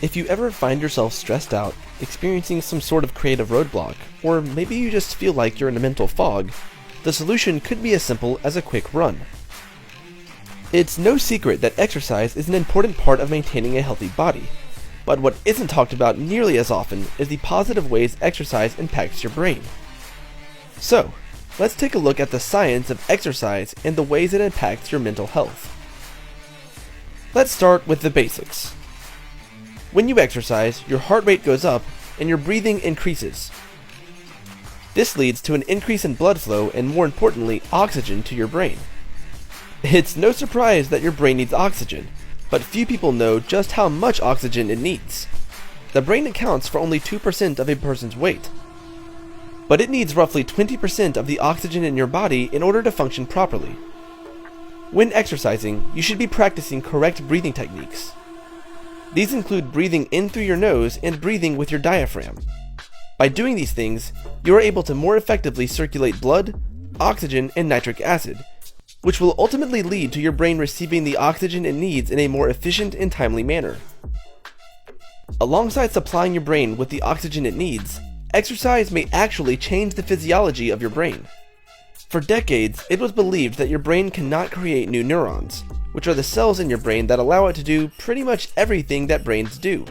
If you ever find yourself stressed out, experiencing some sort of creative roadblock, or maybe you just feel like you're in a mental fog, the solution could be as simple as a quick run. It's no secret that exercise is an important part of maintaining a healthy body, but what isn't talked about nearly as often is the positive ways exercise impacts your brain. So, let's take a look at the science of exercise and the ways it impacts your mental health. Let's start with the basics. When you exercise, your heart rate goes up and your breathing increases. This leads to an increase in blood flow and, more importantly, oxygen to your brain. It's no surprise that your brain needs oxygen, but few people know just how much oxygen it needs. The brain accounts for only 2% of a person's weight, but it needs roughly 20% of the oxygen in your body in order to function properly. When exercising, you should be practicing correct breathing techniques. These include breathing in through your nose and breathing with your diaphragm. By doing these things, you are able to more effectively circulate blood, oxygen, and nitric acid, which will ultimately lead to your brain receiving the oxygen it needs in a more efficient and timely manner. Alongside supplying your brain with the oxygen it needs, exercise may actually change the physiology of your brain. For decades, it was believed that your brain cannot create new neurons, which are the cells in your brain that allow it to do pretty much everything that brains do.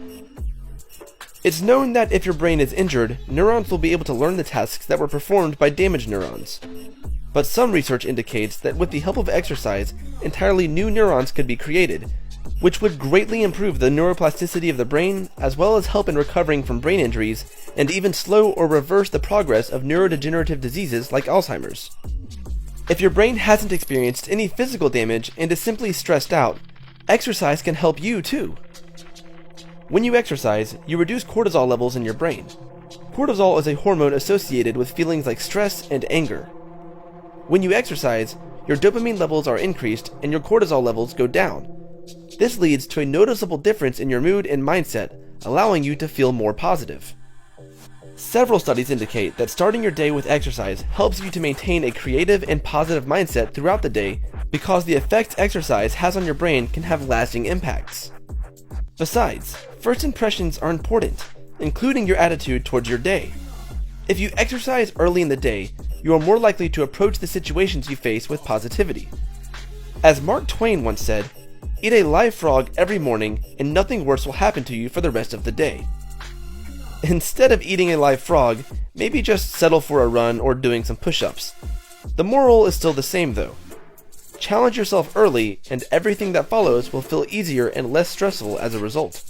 It's known that if your brain is injured, neurons will be able to learn the tasks that were performed by damaged neurons. But some research indicates that with the help of exercise, entirely new neurons could be created, which would greatly improve the neuroplasticity of the brain, as well as help in recovering from brain injuries, and even slow or reverse the progress of neurodegenerative diseases like Alzheimer's. If your brain hasn't experienced any physical damage and is simply stressed out, exercise can help you too. When you exercise, you reduce cortisol levels in your brain. Cortisol is a hormone associated with feelings like stress and anger. When you exercise, your dopamine levels are increased and your cortisol levels go down. This leads to a noticeable difference in your mood and mindset, allowing you to feel more positive. Several studies indicate that starting your day with exercise helps you to maintain a creative and positive mindset throughout the day because the effects exercise has on your brain can have lasting impacts. Besides, first impressions are important, including your attitude towards your day. If you exercise early in the day, you are more likely to approach the situations you face with positivity. As Mark Twain once said, "Eat a live frog every morning and nothing worse will happen to you for the rest of the day." Instead of eating a live frog, maybe just settle for a run or doing some push-ups. The moral is still the same though. Challenge yourself early and everything that follows will feel easier and less stressful as a result.